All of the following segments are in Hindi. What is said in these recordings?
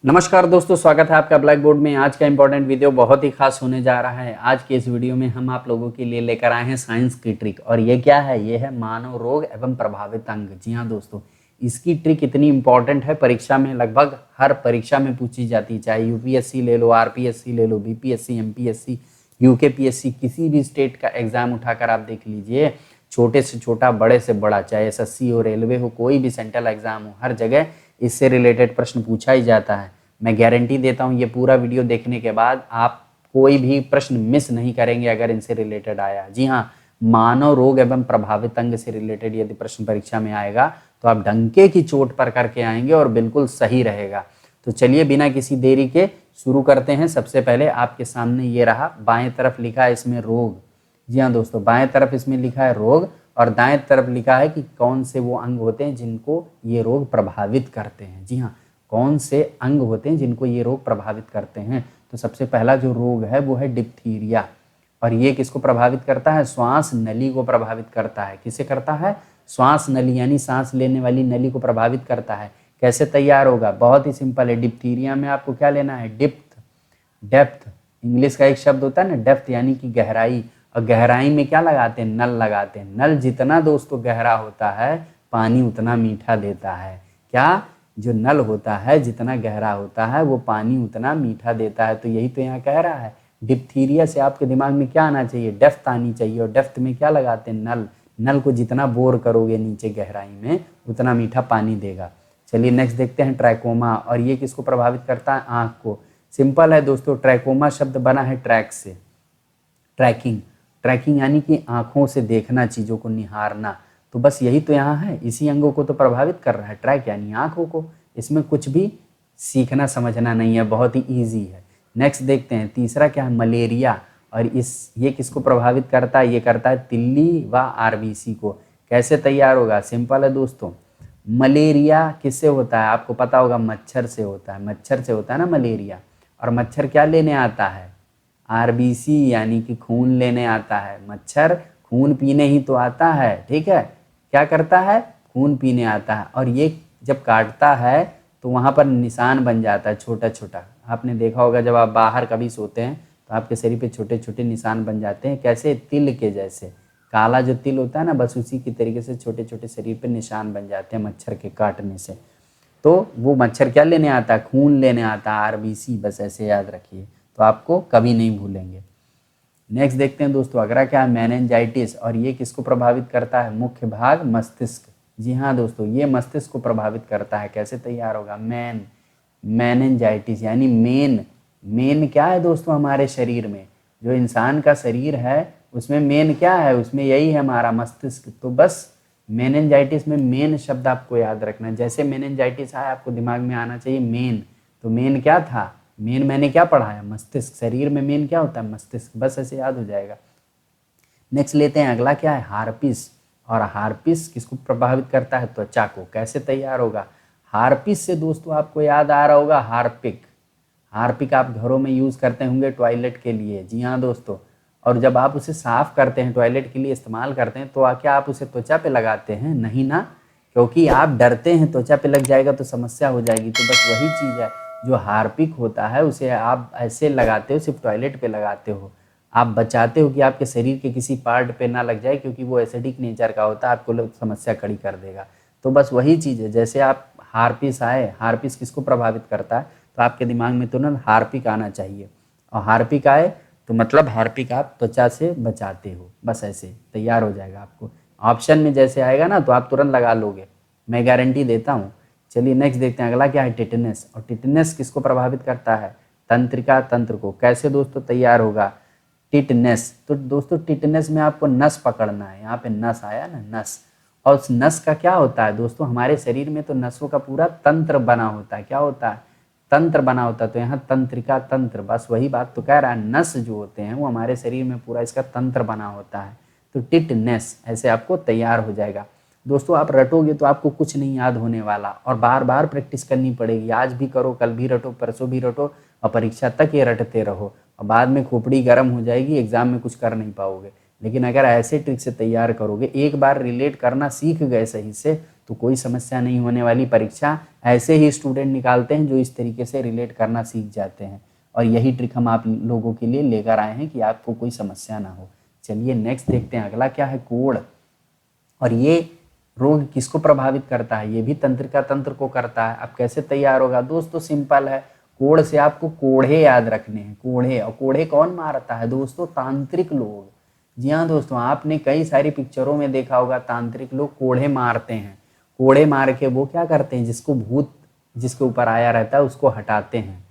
नमस्कार दोस्तों, स्वागत है आपका ब्लैक बोर्ड में। आज का इंपॉर्टेंट वीडियो बहुत ही खास होने जा रहा है। आज के इस वीडियो में हम आप लोगों के लिए लेकर आए हैं साइंस की ट्रिक। और ये क्या है? ये है मानव रोग एवं प्रभावित अंग। जी हाँ दोस्तों, इसकी ट्रिक इतनी इंपॉर्टेंट है, परीक्षा में लगभग हर परीक्षा में पूछी जाती है। चाहे यूपीएससी ले लो, आरपीएससी ले लो, बीपीएससी, एमपीएससी, यूकेपीएससी, किसी भी स्टेट का एग्जाम उठाकर आप देख लीजिए, छोटे से छोटा, बड़े से बड़ा, चाहे एसएससी हो, रेलवे हो, कोई भी सेंट्रल एग्जाम हो, हर जगह इससे रिलेटेड प्रश्न पूछा ही जाता है। मैं गारंटी देता हूँ ये पूरा वीडियो देखने के बाद आप कोई भी प्रश्न मिस नहीं करेंगे अगर इनसे रिलेटेड आया। जी हाँ, मानव रोग एवं प्रभावित अंग से रिलेटेड यदि प्रश्न परीक्षा में आएगा तो आप डंके की चोट पर करके आएंगे और बिल्कुल सही रहेगा। तो चलिए बिना किसी देरी के शुरू करते हैं। सबसे पहले आपके सामने ये रहा, बाएं तरफ लिखा है इसमें रोग। जी हाँ दोस्तों, बाएं तरफ इसमें लिखा है रोग और दाएं तरफ लिखा है कि कौन से वो अंग होते हैं जिनको ये रोग प्रभावित करते हैं। जी हाँ, कौन से अंग होते हैं जिनको ये रोग प्रभावित करते हैं। तो सबसे पहला जो रोग है वो है डिप्थीरिया। और ये किसको प्रभावित करता है? श्वास नली को प्रभावित करता है। किसे करता है? श्वास नली, यानी सांस लेने वाली नली को प्रभावित करता है। कैसे तैयार होगा? बहुत ही सिंपल है। डिप्थीरिया में आपको क्या लेना है? डेप्थ। इंग्लिश का एक शब्द होता है ना, डेप्थ, यानी कि गहराई। और गहराई में क्या लगाते हैं? नल लगाते हैं। नल जितना दोस्तों गहरा होता है, पानी उतना मीठा देता है। क्या? जो नल होता है जितना गहरा होता है वो पानी उतना मीठा देता है। तो यही तो यहाँ कह रहा है। डिप्थीरिया से आपके दिमाग में क्या आना चाहिए? डेप्थ आनी चाहिए। और डेप्थ में क्या लगाते हैं? नल। नल को जितना बोर करोगे नीचे गहराई में उतना मीठा पानी देगा। चलिए नेक्स्ट देखते हैं, ट्रैकोमा। और ये किसको प्रभावित करता है? आँख को। सिंपल है दोस्तों, ट्रैकोमा शब्द बना है ट्रैक से। ट्रैकिंग यानी कि आँखों से देखना, चीज़ों को निहारना। तो बस यही तो यहाँ है, इसी अंगों को तो प्रभावित कर रहा है, ट्रैक यानी आँखों को। इसमें कुछ भी सीखना समझना नहीं है, बहुत ही ईजी है। नेक्स्ट देखते हैं, तीसरा क्या है? मलेरिया। और ये किसको प्रभावित करता है? ये करता है तिल्ली व आरबीसी को। कैसे तैयार होगा? सिंपल है दोस्तों, मलेरिया किससे होता है? आपको पता होगा, मच्छर से होता है। मच्छर से होता है ना मलेरिया। और मच्छर क्या लेने आता है? आरबीसी यानी कि खून लेने आता है। मच्छर खून पीने ही तो आता है, ठीक है। क्या करता है? खून पीने आता है। और ये जब काटता है तो वहाँ पर निशान बन जाता है छोटा छोटा। आपने देखा होगा जब आप बाहर कभी सोते हैं तो आपके शरीर पे छोटे छोटे निशान बन जाते हैं। कैसे? तिल के जैसे। काला जो तिल होता है ना, बस उसी की तरीके से छोटे छोटे शरीर पे निशान बन जाते हैं मच्छर के काटने से। तो वो मच्छर क्या लेने आता है? खून लेने आता है, आरबीसी। बस ऐसे याद रखिए, तो आपको कभी नहीं भूलेंगे। नेक्स्ट देखते हैं दोस्तों, अगला क्या है? मेनिंजाइटिस। और ये किसको प्रभावित करता है? मुख्य भाग मस्तिष्क। जी हाँ दोस्तों, ये मस्तिष्क को प्रभावित करता है। कैसे तैयार होगा? मेनिंजाइटिस यानी मेन क्या है दोस्तों? हमारे शरीर में, जो इंसान का शरीर है उसमें मेन क्या है? उसमें यही है हमारा मस्तिष्क। तो बस मेनिंजाइटिस में मेन शब्द आपको याद रखना है। जैसे मेनिंजाइटिस आया आपको दिमाग में आना चाहिए मेन। तो मेन क्या था? मेन मैंने क्या पढ़ाया? मस्तिष्क। शरीर में मेन क्या होता है? मस्तिष्क। बस ऐसे याद हो जाएगा। नेक्स्ट लेते हैं, अगला क्या है? हार्पिस। और हार्पिस किसको प्रभावित करता है? त्वचा को। कैसे तैयार होगा? हार्पिस से दोस्तों आपको याद आ रहा होगा हार्पिक। हार्पिक आप घरों में यूज़ करते होंगे टॉयलेट के लिए। जी हाँ दोस्तों, और जब आप उसे साफ करते हैं, टॉयलेट के लिए इस्तेमाल करते हैं, तो क्या आप उसे त्वचा पे लगाते हैं? नहीं ना, क्योंकि आप डरते हैं त्वचा पे लग जाएगा तो समस्या हो जाएगी। तो बस वही चीज़ है, जो हार्पिक होता है उसे आप ऐसे लगाते हो, सिर्फ टॉयलेट पे लगाते हो। आप बचाते हो कि आपके शरीर के किसी पार्ट पे ना लग जाए, क्योंकि वो एसिडिक नेचर का होता है, आपको समस्या खड़ी कर देगा। तो बस वही चीज़ है, जैसे आप हार्पिस आए, हार्पिस किसको प्रभावित करता है? तो आपके दिमाग में तुरंत हार्पिक आना चाहिए। और हार्पिक आए तो मतलब हार्पिक आप त्वचा से बचाते हो। बस ऐसे तैयार हो जाएगा। आपको ऑप्शन में जैसे आएगा ना तो आप तुरंत लगा लोगे, मैं गारंटी देता हूँ। चलिए नेक्स्ट देखते हैं, अगला क्या है? टिटनेस। और टिटनेस किसको प्रभावित करता है? तंत्रिका तंत्र को। कैसे दोस्तों तैयार होगा? टिटनेस। तो दोस्तों टिटनेस में आपको नस पकड़ना है। यहाँ पे नस आया ना, नस। और उस नस का क्या होता है दोस्तों? हमारे शरीर में तो नसों का पूरा तंत्र बना होता है। क्या होता है? तंत्र बना होता है। तो यहाँ तंत्रिका तंत्र, बस वही बात तो कह रहा है। नस जो होते हैं वो हमारे शरीर में पूरा इसका तंत्र बना होता है। तो टिटनेस ऐसे आपको तैयार हो जाएगा। दोस्तों आप रटोगे तो आपको कुछ नहीं याद होने वाला, और बार बार प्रैक्टिस करनी पड़ेगी। आज भी करो, कल भी रटो, परसों भी रटो, और परीक्षा तक ये रटते रहो। और बाद में खोपड़ी गर्म हो जाएगी, एग्जाम में कुछ कर नहीं पाओगे। लेकिन अगर ऐसे ट्रिक से तैयार करोगे, एक बार रिलेट करना सीख गए सही से, तो कोई समस्या नहीं होने वाली। परीक्षा ऐसे ही स्टूडेंट निकालते हैं जो इस तरीके से रिलेट करना सीख जाते हैं, और यही ट्रिक हम आप लोगों के लिए लेकर आए हैं कि आपको कोई समस्या ना हो। चलिए नेक्स्ट देखते हैं, अगला क्या है, कोढ़। और ये रोग किसको प्रभावित करता है, ये भी तंत्रिका तंत्र को करता है। अब कैसे तैयार होगा दोस्तों, सिंपल है, कोढ़ से आपको कोढ़े याद रखने हैं, कोढ़े। और कोढ़े कौन मारता है दोस्तों, तांत्रिक लोग। जी हाँ दोस्तों, आपने कई सारी पिक्चरों में देखा होगा तांत्रिक लोग कोढ़े मारते हैं। कोढ़े मार के वो क्या करते हैं, जिसको भूत जिसके ऊपर आया रहता है उसको हटाते हैं।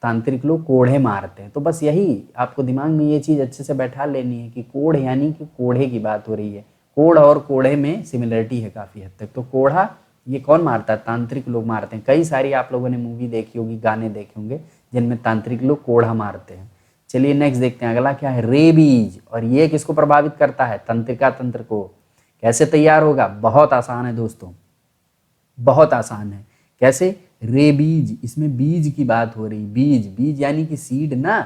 तांत्रिक लोग कोढ़े मारते हैं। तो बस यही आपको दिमाग में ये चीज़ अच्छे से बैठा लेनी है कि कोढ़ यानी कि कोढ़े की बात हो रही है। कोढ़ और कोढ़े में सिमिलरिटी है काफ़ी हद तक। तो कोढ़ा ये कौन मारता है, तांत्रिक लोग मारते हैं। कई सारी आप लोगों ने मूवी देखी होगी, गाने देखे होंगे जिनमें तांत्रिक लोग कोढ़ा मारते हैं। चलिए नेक्स्ट देखते हैं, अगला क्या है, रेबीज। और ये किसको प्रभावित करता है, तंत्रिका तंत्र को। कैसे तैयार होगा, बहुत आसान है दोस्तों, बहुत आसान है। कैसे, रेबीज, इसमें बीज की बात हो रही, बीज, बीज यानी कि सीड ना।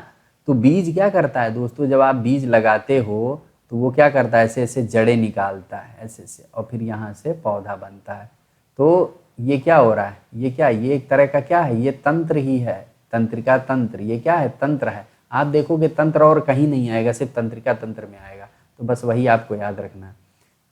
तो बीज क्या करता है दोस्तों, जब आप बीज लगाते हो तो वो क्या करता है, ऐसे ऐसे जड़ें निकालता है, ऐसे ऐसे, और फिर यहाँ से पौधा बनता है। तो ये क्या हो रहा है, ये क्या, ये एक तरह का क्या है, ये तंत्र ही है, तंत्रिका तंत्र। ये क्या है, तंत्र है। आप देखोगे तंत्र और कहीं नहीं आएगा, सिर्फ तंत्रिका तंत्र में आएगा। तो बस वही आपको याद रखना है,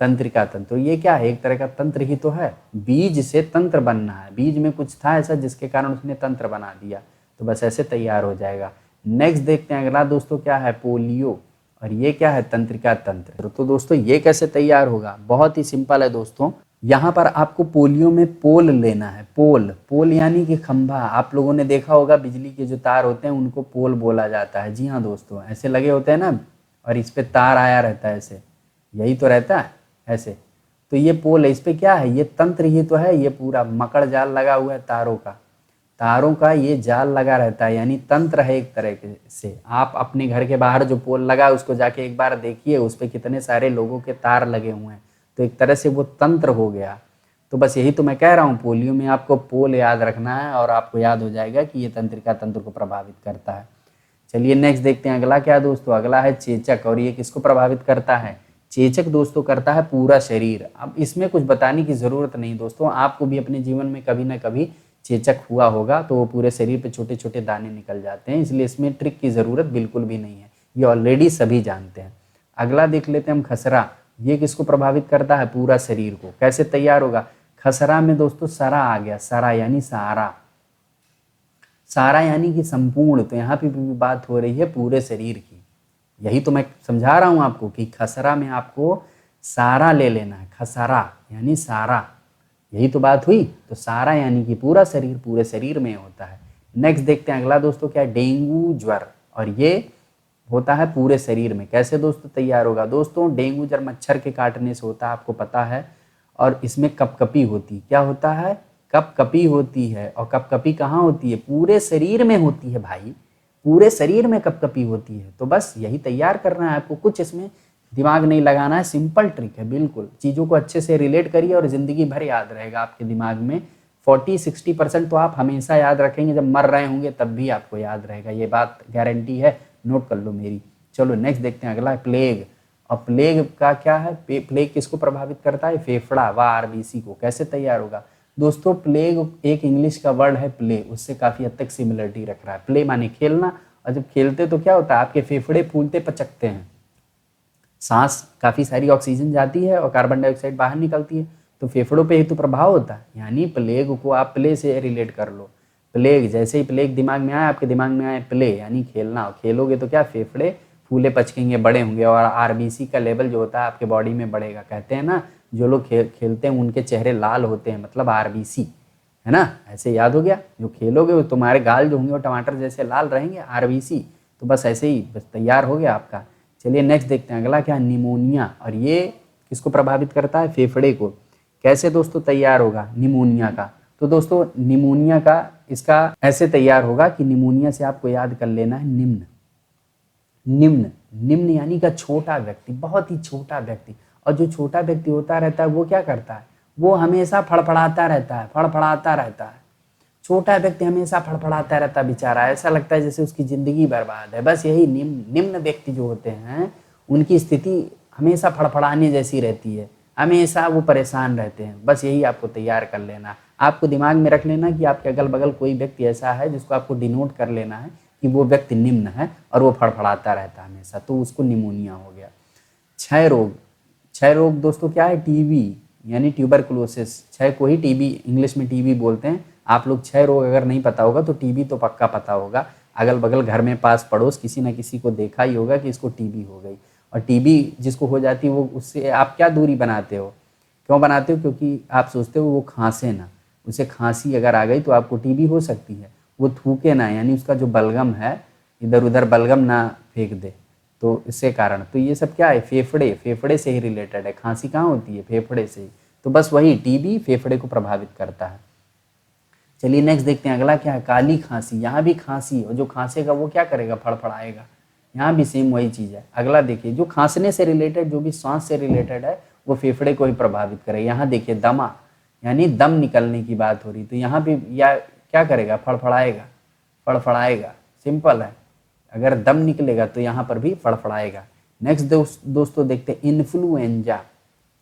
तंत्रिका तंत्र। ये क्या है, एक तरह का तंत्र ही तो है। बीज से तंत्र बनना है, बीज में कुछ था ऐसा जिसके कारण उसने तंत्र बना दिया। तो बस ऐसे तैयार हो जाएगा। नेक्स्ट देखते हैं अगला दोस्तों क्या है, पोलियो। और ये क्या है, तंत्रिका तंत्र। तो दोस्तों ये कैसे तैयार होगा, बहुत ही सिंपल है दोस्तों। यहाँ पर आपको पोलियो में पोल लेना है, पोल, पोल यानी कि खंभा। आप लोगों ने देखा होगा बिजली के जो तार होते हैं उनको पोल बोला जाता है। जी हाँ दोस्तों, ऐसे लगे होते हैं ना, और इस पे तार आया रहता है, ऐसे यही तो रहता है ऐसे। तो ये पोल है, इस पे क्या है, ये तंत्र ही तो है। ये पूरा मकड़ जाल लगा हुआ है तारों का, तारों का ये जाल लगा रहता है, यानी तंत्र है एक तरह से। आप अपने घर के बाहर जो पोल लगा है उसको जाके एक बार देखिए, उस पर कितने सारे लोगों के तार लगे हुए हैं। तो एक तरह से वो तंत्र हो गया। तो बस यही तो मैं कह रहा हूँ, पोलियो में आपको पोल याद रखना है और आपको याद हो जाएगा कि ये तंत्रिका तंत्र को प्रभावित करता है। चलिए नेक्स्ट देखते हैं, अगला क्या दोस्तों, अगला है चेचक। और ये किसको प्रभावित करता है, चेचक दोस्तों करता है पूरा शरीर। अब इसमें कुछ बताने की ज़रूरत नहीं दोस्तों, आपको भी अपने जीवन में कभी ना कभी चेचक हुआ होगा। तो वो पूरे शरीर पे छोटे छोटे दाने निकल जाते हैं, इसलिए इसमें ट्रिक की ज़रूरत बिल्कुल भी नहीं है, ये ऑलरेडी सभी जानते हैं। अगला देख लेते हैं हम, खसरा। ये किसको प्रभावित करता है, पूरा शरीर को। कैसे तैयार होगा, खसरा में दोस्तों सरा आ गया, सरा यानी सहारा, सारा यानी कि संपूर्ण। तो यहाँ पे भी बात हो रही है पूरे शरीर की। यही तो मैं समझा रहा हूँ आपको कि खसरा में आपको सारा ले लेना है, खसरा यानी सारा, यही तो बात हुई। तो सारा यानी कि पूरा शरीर, पूरे शरीर में होता है। नेक्स्ट देखते हैं अगला दोस्तों क्या है, डेंगू ज्वर। और ये होता है पूरे शरीर में। कैसे दोस्तों तैयार होगा, दोस्तों डेंगू ज्वर मच्छर के काटने से होता है, आपको पता है। और इसमें कपकपी होती, क्या होता है, कपकपी होती है। और कपकपी कहाँ होती है, पूरे शरीर में होती है भाई, पूरे शरीर में कपकपी होती है। तो बस यही तैयार करना है आपको, कुछ इसमें दिमाग नहीं लगाना है, सिंपल ट्रिक है बिल्कुल। चीज़ों को अच्छे से रिलेट करिए और ज़िंदगी भर याद रहेगा आपके दिमाग में। 40-60% तो आप हमेशा याद रखेंगे, जब मर रहे होंगे तब भी आपको याद रहेगा, ये बात गारंटी है, नोट कर लो मेरी। चलो नेक्स्ट देखते हैं, अगला प्लेग। और प्लेग का क्या है, प्लेग किसको प्रभावित करता है, फेफड़ा व आरबीसी को। कैसे तैयार होगा दोस्तों, प्लेग एक इंग्लिश का वर्ड है प्ले, उससे काफ़ी हद तक सिमिलरिटी रख रहा है। प्ले माने खेलना, और जब खेलते तो क्या होता है, आपके फेफड़े फूलते पचकते हैं, सांस काफ़ी सारी ऑक्सीजन जाती है और कार्बन डाइऑक्साइड बाहर निकलती है, तो फेफड़ों पे ही तो प्रभाव होता है। यानी प्लेग को आप प्ले से रिलेट कर लो। प्लेग, जैसे ही प्लेग दिमाग में आए, आपके दिमाग में आए प्ले यानी खेलना, और खेलोगे तो क्या, फेफड़े फूले पचकेंगे, बड़े होंगे, और आरबीसी का लेवल जो होता है आपके बॉडी में बढ़ेगा। कहते हैं ना, जो लोग खेलते हैं उनके चेहरे लाल होते हैं, मतलब आरबीसी, है ना। ऐसे याद हो गया, जो खेलोगे वो तुम्हारे गाल जो होंगे वो टमाटर जैसे लाल रहेंगे, आरबीसी। तो बस ऐसे ही बस तैयार हो गया आपका। चलिए नेक्स्ट देखते हैं, अगला क्या है, निमोनिया। और ये किसको प्रभावित करता है, फेफड़े को। कैसे दोस्तों तैयार होगा निमोनिया का, तो दोस्तों निमोनिया का इसका ऐसे तैयार होगा कि निमोनिया से आपको याद कर लेना है निम्न। निम्न, निम्न यानी का छोटा व्यक्ति, बहुत ही छोटा व्यक्ति। और जो छोटा व्यक्ति होता रहता है वो क्या करता है, वो हमेशा फड़फड़ाता रहता है, फड़फड़ाता रहता है। छोटा व्यक्ति हमेशा फड़फड़ाता रहता है बेचारा, ऐसा लगता है जैसे उसकी ज़िंदगी बर्बाद है। बस यही निम्न व्यक्ति जो होते हैं उनकी स्थिति हमेशा फड़फड़ाने जैसी रहती है। हमेशा वो परेशान रहते हैं। बस यही आपको तैयार कर लेना, आपको दिमाग में रख लेना कि आपके अगल बगल कोई व्यक्ति ऐसा है जिसको आपको डिनोट कर लेना है कि वो व्यक्ति निम्न है और वो फड़फड़ाता रहता है हमेशा, तो उसको निमोनिया हो गया। क्षय रोग, क्षय रोग दोस्तों क्या है? टीबी यानी ट्यूबरकुलोसिस। क्षय को ही टीबी, इंग्लिश में टीबी बोलते हैं। आप लोग क्षय रोग अगर नहीं पता होगा तो टीबी तो पक्का पता होगा। अगल बगल घर में पास पड़ोस किसी न किसी को देखा ही होगा कि इसको टीबी हो गई। और टीबी जिसको हो जाती है वो, उससे आप क्या दूरी बनाते हो? क्यों बनाते हो? क्योंकि आप सोचते हो वो खांसे ना, उसे खांसी अगर आ गई तो आपको टीबी हो सकती है। वो थूके ना, यानी उसका जो बलगम है इधर उधर बलगम ना फेंक दे, तो इससे कारण। तो ये सब क्या है? फेफड़े, फेफड़े से ही रिलेटेड है। खांसी कहाँ होती है? फेफड़े से ही। तो बस वही टीबी फेफड़े को प्रभावित करता है। चलिए नेक्स्ट देखते हैं, अगला क्या है? काली खांसी। यहाँ भी खांसी, और जो खांसेगा वो क्या करेगा? फड़फड़ाएगा। यहाँ भी सेम वही चीज़ है। अगला देखिए, जो खांसने से रिलेटेड, जो भी सांस से रिलेटेड है वो फेफड़े को ही प्रभावित करे। यहाँ देखिए दमा, यानी दम निकलने की बात हो रही, तो यहाँ भी या क्या करेगा? फड़फड़ाएगा, फड़फड़ाएगा। सिंपल है, अगर दम निकलेगा तो यहाँ पर भी फड़फड़ाएगा। नेक्स्ट दोस्तों देखते हैं इन्फ्लुएंजा।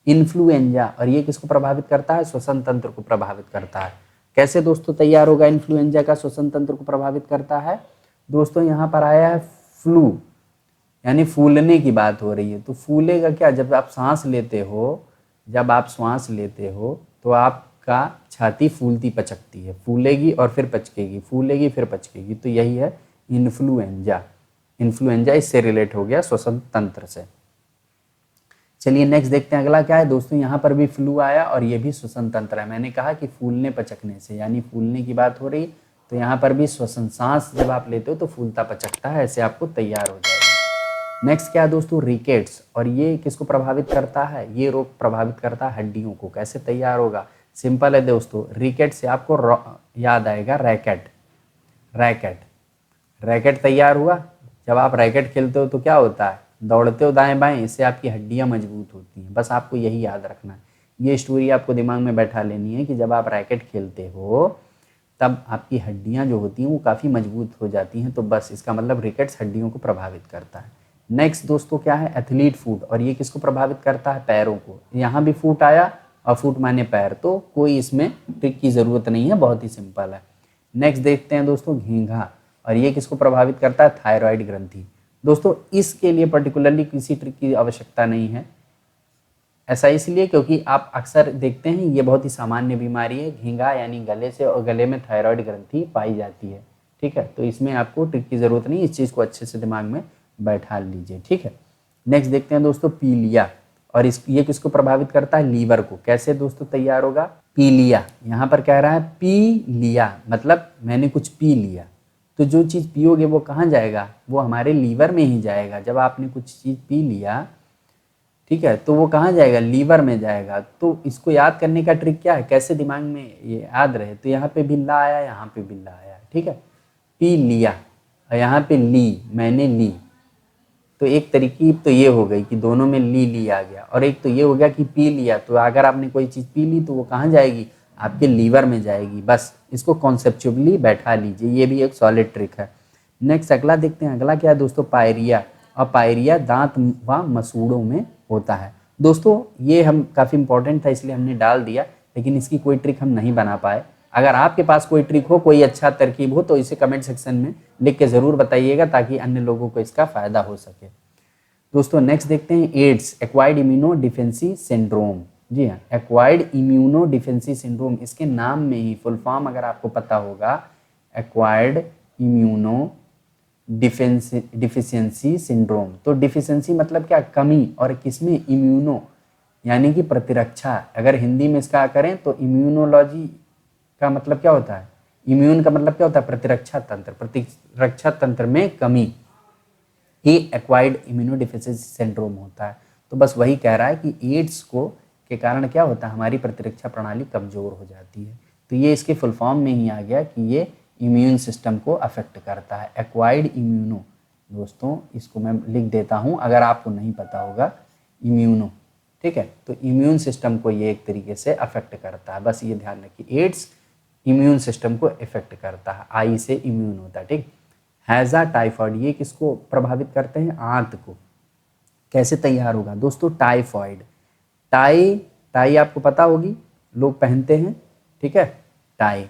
इन्फ्लुएंजा, और ये किसको प्रभावित करता है? श्वसन तंत्र को प्रभावित करता है। कैसे दोस्तों तैयार होगा इन्फ्लुएंजा का? श्वसन तंत्र को प्रभावित करता है। दोस्तों यहाँ पर आया है फ्लू, यानी फूलने की बात हो रही है। तो फूलेगा क्या? जब आप सांस लेते हो, जब आप श्वास लेते हो तो आपका छाती फूलती पचकती है, फूलेगी और फिर पचकेगी, फूलेगी फिर पचकेगी। तो यही है इन्फ्लुएंजा। इन्फ्लुएंजा इससे रिलेट हो गया, श्वसन तंत्र से। चलिए नेक्स्ट देखते हैं, अगला क्या है दोस्तों? यहाँ पर भी फ्लू आया और ये भी श्वसन तंत्र है। मैंने कहा कि फूलने पचकने से, यानी फूलने की बात हो रही, तो यहाँ पर भी श्वसन, सांस जब आप लेते हो तो फूलता पचकता है, ऐसे आपको तैयार हो जाएगा। नेक्स्ट क्या है दोस्तों? रिकेट्स, और ये किसको प्रभावित करता है? ये रोग प्रभावित करता है हड्डियों को। कैसे तैयार होगा? सिंपल है दोस्तों, रिकेट से आपको याद आएगा रैकेट। रैकेट, रैकेट तैयार हुआ। जब आप रैकेट खेलते हो तो क्या होता है? दौड़ते हो दाएं बाएं, इससे आपकी हड्डियां मजबूत होती हैं। बस आपको यही याद रखना है, ये स्टोरी आपको दिमाग में बैठा लेनी है कि जब आप रैकेट खेलते हो तब आपकी हड्डियां जो होती हैं वो काफ़ी मजबूत हो जाती हैं। तो बस इसका मतलब रिकेट्स हड्डियों को प्रभावित करता है। नेक्स्ट दोस्तों क्या है? एथलीट फुट, और ये किसको प्रभावित करता है? पैरों को। यहाँ भी फुट आया, और फुट माने पैर, तो कोई इसमें ट्रिक की ज़रूरत नहीं है, बहुत ही सिंपल है। नेक्स्ट देखते हैं दोस्तों घींघा, और ये किसको प्रभावित करता है? थायराइड ग्रंथि। दोस्तों इसके लिए पर्टिकुलरली किसी ट्रिक की आवश्यकता नहीं है। ऐसा इसलिए क्योंकि आप अक्सर देखते हैं ये बहुत ही सामान्य बीमारी है, घींघा, यानी गले से, और गले में थायराइड ग्रंथि पाई जाती है। ठीक है, तो इसमें आपको ट्रिक की ज़रूरत नहीं, इस चीज़ को अच्छे से दिमाग में बैठा लीजिए। ठीक है, नेक्स्ट देखते हैं दोस्तों पीलिया, और ये किसको प्रभावित करता है? लीवर को। कैसे दोस्तों तैयार होगा? पीलिया, यहाँ पर कह रहा है पी लिया, मतलब मैंने कुछ पी लिया। तो जो चीज़ पियोगे वो कहाँ जाएगा? वो हमारे लीवर में ही जाएगा। जब आपने कुछ चीज़ पी लिया, ठीक है, तो वो कहाँ जाएगा? लीवर में जाएगा। तो इसको याद करने का ट्रिक क्या है? कैसे दिमाग में ये याद रहे? तो यहाँ पे भी ला आया, यहाँ पे भी ला आया। ठीक है, पी लिया, और यहाँ पे ली, मैंने ली। तो एक तरकीब तो ये हो गई कि दोनों में ली आ गया, और एक तो ये हो गया कि पी लिया। तो अगर आपने कोई चीज़ पी ली तो वो कहाँ जाएगी? आपके लीवर में जाएगी। बस इसको कॉन्सेप्चुअली बैठा लीजिए, ये भी एक सॉलिड ट्रिक है। नेक्स्ट अगला देखते हैं, अगला क्या है दोस्तों? पायरिया, और पायरिया दांत व मसूड़ों में होता है। दोस्तों ये हम काफ़ी इंपॉर्टेंट था इसलिए हमने डाल दिया, लेकिन इसकी कोई ट्रिक हम नहीं बना पाए। अगर आपके पास कोई ट्रिक हो, कोई अच्छा तरकीब हो, तो इसे कमेंट सेक्शन में लिख के ज़रूर बताइएगा, ताकि अन्य लोगों को इसका फ़ायदा हो सके। दोस्तों नेक्स्ट देखते हैं AIDS, acquired immuno deficiency syndrome. जी हाँ, एक्वायर्ड इम्यूनो डिफेंसी सिंड्रोम, इसके नाम में ही फुल फॉर्म अगर आपको पता होगा, एक्वायर्ड इम्यूनो डिफिशियंसी सिंड्रोम। तो डिफिशियंसी मतलब क्या? कमी, और किसमें? इम्यूनो, यानी कि प्रतिरक्षा। अगर हिंदी में इसका करें तो इम्यूनोलॉजी का मतलब क्या होता है? इम्यून का मतलब क्या होता है? प्रतिरक्षा तंत्र, प्रतिरक्षा तंत्र में कमी, ये एक्वायर्ड इम्यूनोडिफिशियंसी सिंड्रोम होता है। तो बस वही कह रहा है कि एड्स को के कारण क्या होता है? हमारी प्रतिरक्षा प्रणाली कमज़ोर हो जाती है। तो ये इसके फुल फॉर्म में ही आ गया कि ये इम्यून सिस्टम को अफेक्ट करता है, एक्वायर्ड इम्यूनो। दोस्तों इसको मैं लिख देता हूँ अगर आपको नहीं पता होगा, इम्यूनो। ठीक है, तो इम्यून सिस्टम को ये एक तरीके से अफेक्ट करता है, बस ये ध्यान रखिए। एड्स इम्यून सिस्टम को इफेक्ट करता है, आई से इम्यून होता है। ठीक, हैजा टाइफॉइड, ये किसको प्रभावित करते हैं? आंत को। कैसे तैयार होगा दोस्तों? टाइफॉइड, टाई, टाई आपको पता होगी, लोग पहनते हैं, ठीक है। टाई,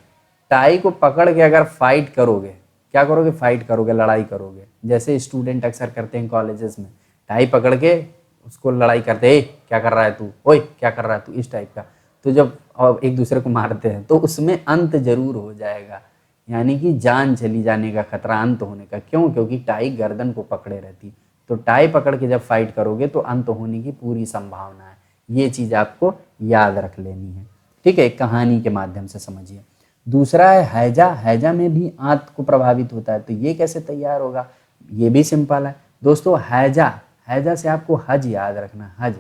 टाई को पकड़ के अगर फाइट करोगे, क्या करोगे, फाइट करोगे, लड़ाई करोगे, जैसे स्टूडेंट अक्सर करते हैं कॉलेजेस में, टाई पकड़ के उसको लड़ाई करते हैं, क्या कर रहा है तू, ओए क्या कर रहा है तू, इस टाइप का। तो जब एक दूसरे को मारते हैं तो उसमें अंत जरूर हो जाएगा, यानी कि जान चली जाने का खतरा, अंत होने का। क्यों? क्योंकि टाई गर्दन को पकड़े रहती। तो टाई पकड़ के जब फाइट करोगे तो अंत होने की पूरी संभावना है। ये चीज़ आपको याद रख लेनी है, ठीक है। एक कहानी के माध्यम से समझिए। दूसरा है हैजा, हैजा में भी आंत को प्रभावित होता है। तो ये कैसे तैयार होगा, ये भी सिंपल है दोस्तों। हैजा, हैजा से आपको हज याद रखना, हज।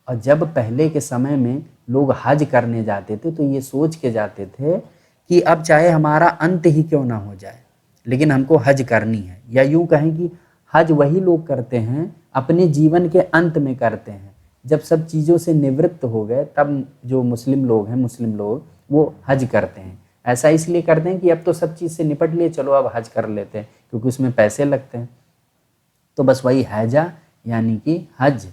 और जब पहले के समय में लोग हज करने जाते थे तो ये सोच के जाते थे कि अब चाहे हमारा अंत ही क्यों ना हो जाए, लेकिन हमको हज करनी है। या यूं कहें कि हज वही लोग करते हैं अपने जीवन के अंत में करते हैं, जब सब चीज़ों से निवृत्त हो गए तब जो मुस्लिम लोग हैं, मुस्लिम लोग वो हज करते हैं। ऐसा इसलिए करते हैं कि अब तो सब चीज़ से निपट लिए, चलो अब हज कर लेते हैं, क्योंकि उसमें पैसे लगते हैं। तो बस वही हैजा यानी कि हज।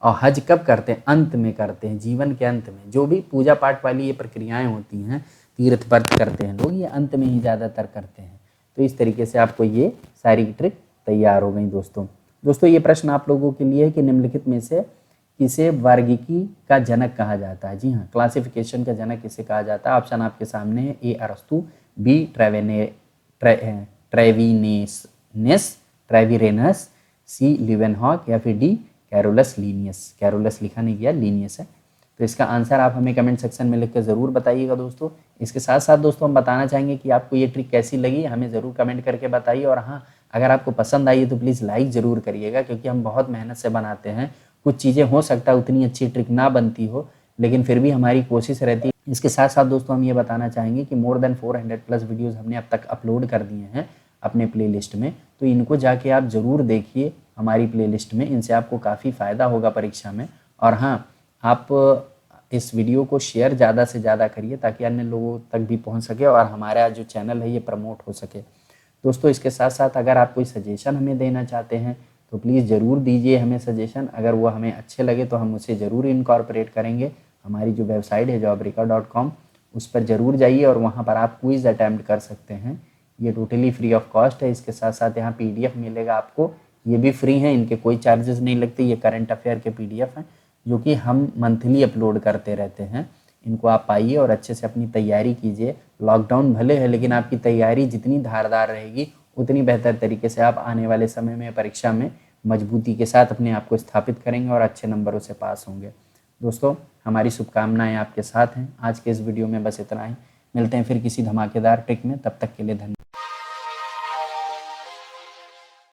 और हज कब करते हैं, अंत में करते हैं, जीवन के अंत में। जो भी पूजा पाठ वाली ये प्रक्रियाएं होती हैं, तीर्थ व्रत करते हैं लोग, ये अंत में ही ज़्यादातर करते हैं। तो इस तरीके से आपको ये सारी ट्रिक तैयार हो गई दोस्तों। दोस्तों ये प्रश्न आप लोगों के लिए है कि निम्नलिखित में से किसे वर्गीकी का जनक कहा जाता है। जी हाँ, क्लासिफिकेशन का जनक किसे कहा जाता है। ऑप्शन आपके सामने है, ए अरस्तु, बी ट्रेविरेनस, सी लिवेनहॉक, या फिर डी कैरोलस लीनियस। कैरोलस लिखा नहीं गया, लीनियस है। तो इसका आंसर आप हमें कमेंट सेक्शन में लिख कर ज़रूर बताइएगा दोस्तों। इसके साथ साथ दोस्तों हम बताना चाहेंगे कि आपको ये ट्रिक कैसी लगी, हमें ज़रूर कमेंट करके बताइए। और हाँ, अगर आपको पसंद आई है तो प्लीज़ लाइक ज़रूर करिएगा, क्योंकि हम बहुत मेहनत से बनाते हैं। कुछ चीज़ें हो सकता है उतनी अच्छी ट्रिक ना बनती हो, लेकिन फिर भी हमारी कोशिश रहती है। इसके साथ साथ दोस्तों हम ये बताना चाहेंगे कि मोर देन 400+ वीडियोज़ हमने अब तक अपलोड कर दिए हैं अपने प्लेलिस्ट में। तो इनको जाके आप ज़रूर देखिए हमारी प्लेलिस्ट में, इनसे आपको काफ़ी फ़ायदा होगा परीक्षा में। और हाँ, आप इस वीडियो को शेयर ज़्यादा से ज़्यादा करिए ताकि अन्य लोगों तक भी पहुंच सके और हमारा जो चैनल है ये प्रमोट हो सके दोस्तों। इसके साथ साथ अगर आप कोई सजेशन हमें देना चाहते हैं तो प्लीज़ ज़रूर दीजिए हमें सजेशन। अगर वो हमें अच्छे लगे तो हम उसे ज़रूर इनकॉर्पोरेट करेंगे। हमारी जो वेबसाइट है jobrika.com, उस पर ज़रूर जाइए और वहाँ पर आप क्विज़ अटैम्प्ट कर सकते हैं। ये टोटली फ्री ऑफ कॉस्ट है। इसके साथ साथ यहाँ PDF मिलेगा आपको, ये भी फ्री हैं, इनके कोई चार्जेस नहीं लगते। ये करंट अफेयर के PDF हैं जो कि हम मंथली अपलोड करते रहते हैं। इनको आप पाइए और अच्छे से अपनी तैयारी कीजिए। लॉकडाउन भले है, लेकिन आपकी तैयारी जितनी धारदार रहेगी उतनी बेहतर तरीके से आप आने वाले समय में परीक्षा में मजबूती के साथ अपने आप को स्थापित करेंगे और अच्छे नंबरों से पास होंगे। दोस्तों हमारी शुभकामनाएं आपके साथ हैं। आज के इस वीडियो में बस इतना ही। मिलते हैं फिर किसी धमाकेदार ट्रिक में, तब तक के लिए धन्यवाद।